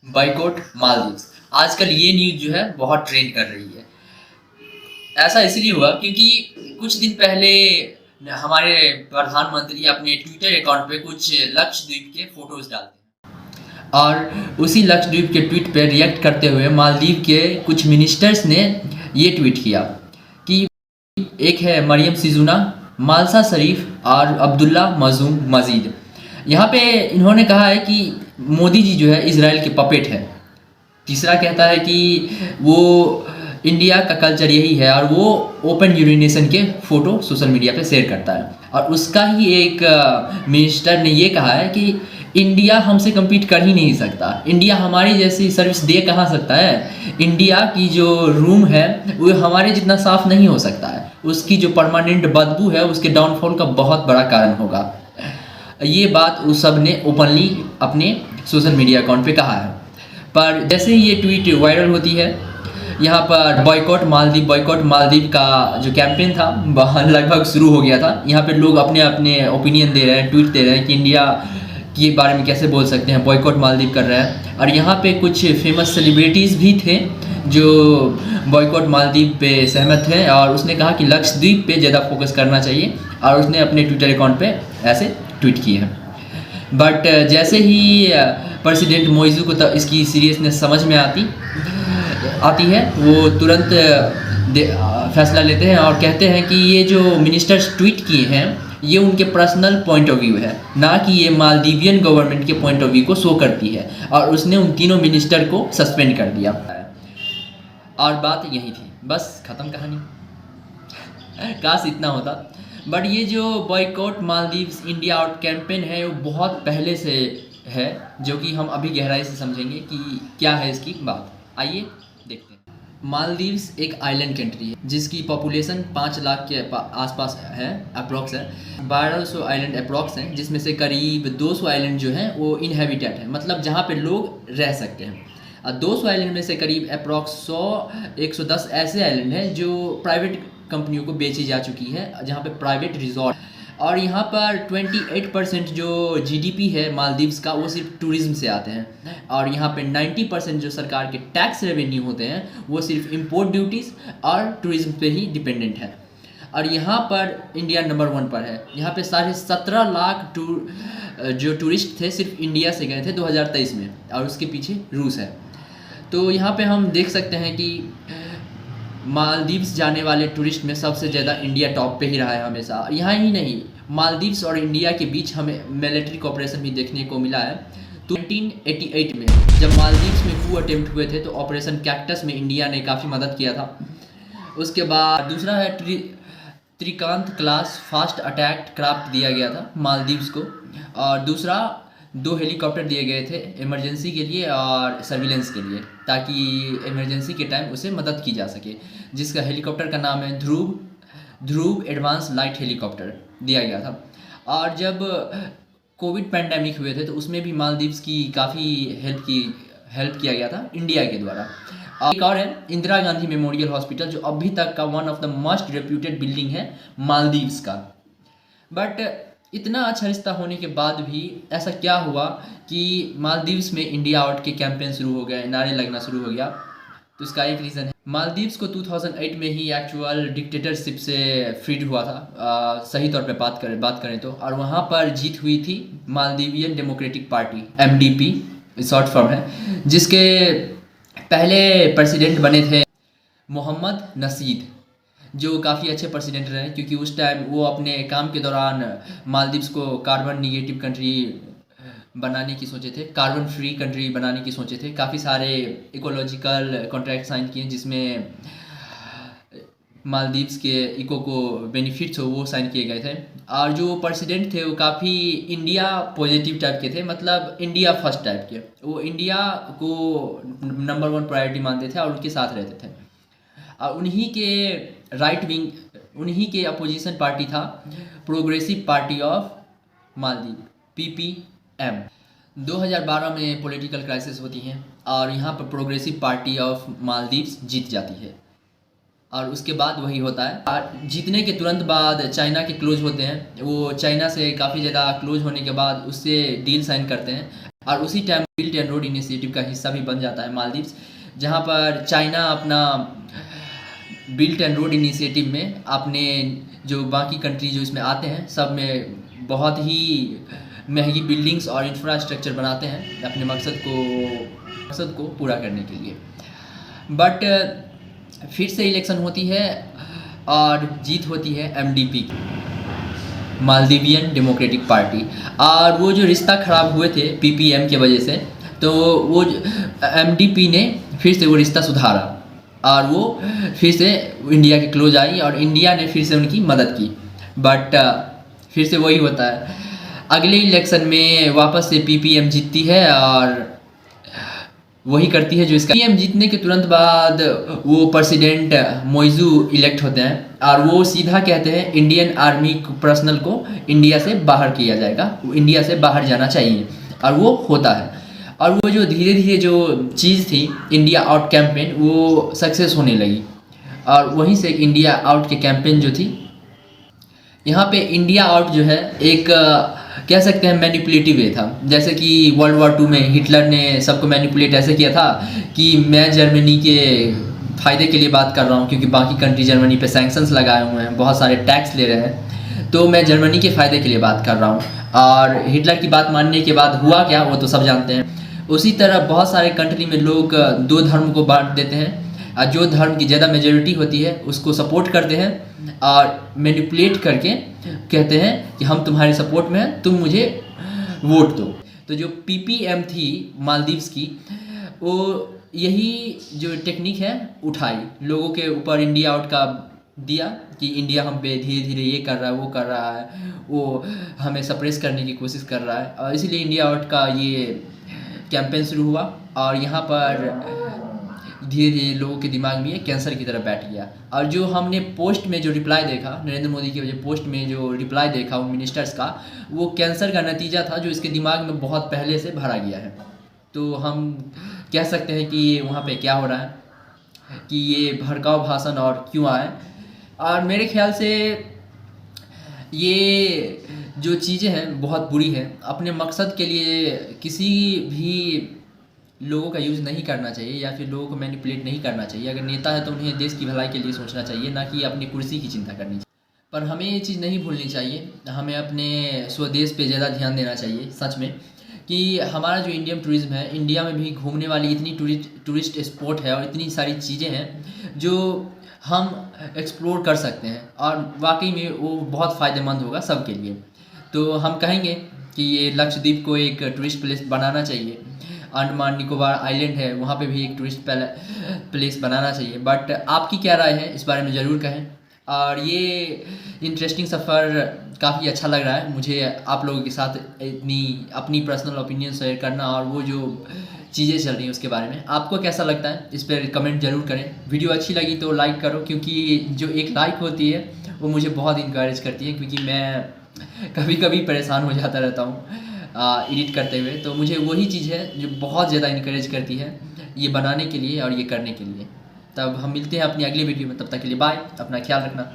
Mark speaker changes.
Speaker 1: Boycott Maldives. आजकल ये news जो है बहुत ट्रेंड कर रही है। ऐसा इसलिए हुआ क्योंकि कुछ दिन पहले हमारे प्रधानमंत्री अपने ट्विटर अकाउंट पे कुछ लक्षद्वीप के फोटोज डालते हैं और उसी लक्षद्वीप के ट्वीट पे रिएक्ट करते हुए मालदीव के कुछ मिनिस्टर्स ने ये ट्वीट किया कि एक है मरियम सिजुना, मालसा शरीफ और अब्दुल्ला मजूम मजीद। यहाँ पे इन्होंने कहा है कि मोदी जी जो है इजराइल के पपेट है। तीसरा कहता है कि वो इंडिया का कल्चर यही है और वो ओपन यूरिनेशन के फ़ोटो सोशल मीडिया पे शेयर करता है। और उसका ही एक मिनिस्टर ने ये कहा है कि इंडिया हमसे कम्पीट कर ही नहीं सकता, इंडिया हमारी जैसी सर्विस दे कहाँ सकता है, इंडिया की जो रूम है वो हमारे जितना साफ़ नहीं हो सकता है, उसकी जो परमानेंट बदबू है उसके डाउनफॉल का बहुत बड़ा कारण होगा। ये बात उस सब ने ओपनली अपने सोशल मीडिया अकाउंट पे कहा है। पर जैसे ही ये ट्वीट वायरल होती है, यहाँ पर बॉयकॉट मालदीव का जो कैंपेन था वह लगभग शुरू हो गया था। यहाँ पे लोग अपने अपने ओपिनियन दे रहे हैं, ट्वीट दे रहे हैं कि इंडिया के बारे में कैसे बोल सकते हैं, बॉयकॉट मालदीव कर रहा है। और यहाँ पे कुछ फेमस सेलिब्रिटीज़ भी थे जो बॉयकॉट मालदीव पे सहमत हैं और उसने कहा कि लक्षद्वीप पे ज़्यादा फोकस करना चाहिए और उसने अपने ट्विटर अकाउंट पे ऐसे ट्वीट किए हैं। बट जैसे ही प्रेसिडेंट मोइज़ू को इसकी सीरियसनेस समझ में आती है, वो तुरंत फैसला लेते हैं और कहते हैं कि ये जो मिनिस्टर्स ट्वीट किए हैं ये उनके पर्सनल पॉइंट ऑफ व्यू है, ना कि ये मालदीवियन गवर्नमेंट के पॉइंट ऑफ व्यू को शो करती है। और उसने उन तीनों मिनिस्टर को सस्पेंड कर दिया और बात यही थी, बस ख़त्म कहानी। काश इतना होता। बट ये जो boycott Maldives India out campaign है वो बहुत पहले से है, जो कि हम अभी गहराई से समझेंगे कि क्या है इसकी बात। आइए देखते हैं। मालदीव्स एक आइलैंड कंट्री है जिसकी पॉपुलेशन 5 लाख के आसपास है, अप्रॉक्स है। 1200 आइलैंड अप्रॉक्स हैं, जिसमें से करीब 200 आइलैंड जो हैं वो इनहेबिटेड है, मतलब जहाँ पे लोग रह सकते हैं। और 200 आइलैंड में से करीब अप्रॉक्स 100-110 ऐसे आइलैंड हैं जो प्राइवेट कंपनियों को बेची जा चुकी है, जहाँ पे प्राइवेट रिजॉर्ट। और यहाँ पर 28% जो जीडीपी है मालदीव्स का वो सिर्फ टूरिज्म से आते हैं। और यहाँ पे 90% जो सरकार के टैक्स रेवेन्यू होते हैं वो सिर्फ इंपोर्ट ड्यूटीज़ और टूरिज्म पे ही डिपेंडेंट है। और यहाँ पर इंडिया नंबर 1 पर है। यहाँ पे 17.5 लाख जो टूरिस्ट थे सिर्फ इंडिया से गए थे 2023 में, और उसके पीछे रूस है। तो यहाँ पे हम देख सकते हैं कि मालदीव्स जाने वाले टूरिस्ट में सबसे ज़्यादा इंडिया टॉप पे ही रहा है हमेशा। यहाँ ही नहीं, मालदीव्स और इंडिया के बीच हमें मिलिट्री कोऑपरेशन भी देखने को मिला है। तो 1988 में जब मालदीव्स में कू अटेम्प्ट हुए थे तो ऑपरेशन कैक्टस में इंडिया ने काफ़ी मदद किया था। उसके बाद दूसरा है त्रिकांत क्लास फास्ट अटैक क्राफ्ट दिया गया था मालदीव्स को, और दूसरा 2 हेलीकॉप्टर दिए गए थे इमरजेंसी के लिए और सर्विलेंस के लिए, ताकि इमरजेंसी के टाइम उसे मदद की जा सके, जिसका हेलीकॉप्टर का नाम है ध्रुव एडवांस लाइट हेलीकॉप्टर दिया गया था। और जब कोविड पैंडेमिक हुए थे तो उसमें भी मालदीव्स की काफ़ी हेल्प किया गया था इंडिया के द्वारा। एक और है इंदिरा गांधी मेमोरियल हॉस्पिटल, जो अभी तक का one of the most reputed building है मालदीव्स का। बट इतना अच्छा रिश्ता होने के बाद भी ऐसा क्या हुआ कि मालदीव्स में इंडिया आउट के कैंपेन शुरू हो गए, नारे लगना शुरू हो गया। तो इसका एक रीज़न है, मालदीव्स को 2008 में ही एक्चुअल डिक्टेटरशिप से फ्रीड हुआ था, सही तौर पे बात करें तो। और वहाँ पर जीत हुई थी Maldivian democratic party, MDP short form है, जिसके पहले प्रेसिडेंट बने थे मोहम्मद नशीद, जो काफ़ी अच्छे प्रेसिडेंट रहे, क्योंकि उस टाइम वो अपने काम के दौरान मालदीव्स को कार्बन निगेटिव कंट्री बनाने की सोचे थे, कार्बन फ्री कंट्री बनाने की सोचे थे। काफ़ी सारे इकोलॉजिकल कॉन्ट्रैक्ट साइन किए जिसमें मालदीव्स के इको को बेनिफिट्स हो वो साइन किए गए थे। और जो प्रेसिडेंट थे वो काफ़ी इंडिया पॉजिटिव टाइप के थे, मतलब इंडिया फर्स्ट टाइप के। वो इंडिया को नंबर 1 प्रायोरिटी मानते थे और उनके साथ रहते थे। और उन्हीं के अपोजिशन पार्टी था progressive party of Maldives, PPM। 2012 में पॉलिटिकल क्राइसिस होती हैं और यहाँ पर प्रोग्रेसिव पार्टी ऑफ मालदीव्स जीत जाती है। और उसके बाद वही होता है, और जीतने के तुरंत बाद चाइना के क्लोज होते हैं। वो चाइना से काफ़ी ज़्यादा क्लोज होने के बाद उससे डील साइन करते हैं और उसी time built and road initiative का हिस्सा भी बन जाता है मालदीव्स, जहाँ पर चाइना अपना बिल्ट एंड रोड इनिशिएटिव में अपने जो बाकी कंट्री जो इसमें आते हैं सब में बहुत ही महंगी बिल्डिंग्स और इंफ्रास्ट्रक्चर बनाते हैं अपने मकसद को पूरा करने के लिए। बट फिर से इलेक्शन होती है और जीत होती है एमडीपी की, मालदीवियन डेमोक्रेटिक पार्टी। और वो जो रिश्ता ख़राब हुए थे पीपीएम के वजह से, तो वो एमडीपी ने फिर से वो रिश्ता सुधारा और वो फिर से इंडिया के क्लोज आई और इंडिया ने फिर से उनकी मदद की। बट फिर से वही होता है, अगले इलेक्शन में वापस से पीपीएम जीतती है और वही करती है जो इसका पीएम जीतने के तुरंत बाद वो प्रेसिडेंट मोइजू इलेक्ट होते हैं और वो सीधा कहते हैं इंडियन आर्मी पर्सनल को इंडिया से बाहर किया जाएगा, इंडिया से बाहर जाना चाहिए, और वो होता है। और वो जो धीरे धीरे जो चीज़ थी इंडिया आउट कैंपेन, वो सक्सेस होने लगी और वहीं से इंडिया आउट के कैंपेन जो थी, यहाँ पे इंडिया आउट जो है एक कह सकते हैं मैनिपुलेटिव वे था। जैसे कि वर्ल्ड वॉर 2 में हिटलर ने सबको मैनिपुलेट ऐसे किया था कि मैं जर्मनी के फ़ायदे के लिए बात कर रहा हूँ क्योंकि बाकी कंट्री जर्मनी पे सैंक्शंस लगाए हुए हैं, बहुत सारे टैक्स ले रहे हैं, तो मैं जर्मनी के फ़ायदे के लिए बात कर रहा हूँ। और हिटलर की बात मानने के बाद हुआ क्या वो तो सब जानते हैं। उसी तरह बहुत सारे कंट्री में लोग दो धर्म को बांट देते हैं और जो धर्म की ज़्यादा मेजोरिटी होती है उसको सपोर्ट करते हैं और मैनिपुलेट करके कहते हैं कि हम तुम्हारे सपोर्ट में हैं, तुम मुझे वोट दो। तो जो पीपीएम थी मालदीव्स की, वो यही जो टेक्निक है उठाई, लोगों के ऊपर इंडिया आउट का दिया कि इंडिया हम पे धीरे धीरे ये कर रहा है, वो कर रहा है, वो हमें सप्रेस करने की कोशिश कर रहा है, और इसीलिए इंडिया आउट का ये कैंपेन शुरू हुआ। और यहाँ पर धीरे धीरे लोगों के दिमाग में ये कैंसर की तरह बैठ गया। और जो हमने पोस्ट में जो रिप्लाई देखा, नरेंद्र मोदी की वजह पोस्ट में जो रिप्लाई देखा उन मिनिस्टर्स का, वो कैंसर का नतीजा था जो इसके दिमाग में बहुत पहले से भरा गया है। तो हम कह सकते हैं कि वहाँ पे क्या हो रहा है कि ये भड़काऊ भाषण और क्यों आए। और मेरे ख्याल से ये जो चीज़ें हैं बहुत बुरी हैं। अपने मकसद के लिए किसी भी लोगों का यूज़ नहीं करना चाहिए या फिर लोगों को मैनिपुलेट नहीं करना चाहिए। अगर नेता है तो उन्हें देश की भलाई के लिए सोचना चाहिए, ना कि अपनी कुर्सी की चिंता करनी चाहिए। पर हमें ये चीज़ नहीं भूलनी चाहिए, हमें अपने स्वदेश पे ज़्यादा ध्यान देना चाहिए सच में, कि हमारा जो इंडियन टूरिज़्म है, इंडिया में भी घूमने वाली इतनी टूरिस्ट स्पॉट है और इतनी सारी चीज़ें हैं जो हम एक्सप्लोर कर सकते हैं और वाकई में वो बहुत फ़ायदेमंद होगा सबके लिए। तो हम कहेंगे कि ये लक्षद्वीप को एक टूरिस्ट प्लेस बनाना चाहिए। अंडमान निकोबार आइलैंड है, वहाँ पे भी एक टूरिस्ट प्लेस बनाना चाहिए। बट आपकी क्या राय है इस बारे में ज़रूर कहें। और ये इंटरेस्टिंग सफ़र काफ़ी अच्छा लग रहा है मुझे आप लोगों के साथ इतनी अपनी पर्सनल ओपिनियन शेयर करना, और वो जो चीज़ें चल रही हैं उसके बारे में आपको कैसा लगता है इस पर कमेंट ज़रूर करें। वीडियो अच्छी लगी तो लाइक करो, क्योंकि जो एक लाइक होती है वो मुझे बहुत इंकरेज करती है, क्योंकि मैं कभी कभी परेशान हो जाता रहता हूँ एडिट करते हुए। तो मुझे वही चीज़ है जो बहुत ज़्यादा इनकरेज करती है ये बनाने के लिए और ये करने के लिए। तब हम मिलते हैं अपनी अगली वीडियो में, तब तक के लिए बाय, अपना ख्याल रखना।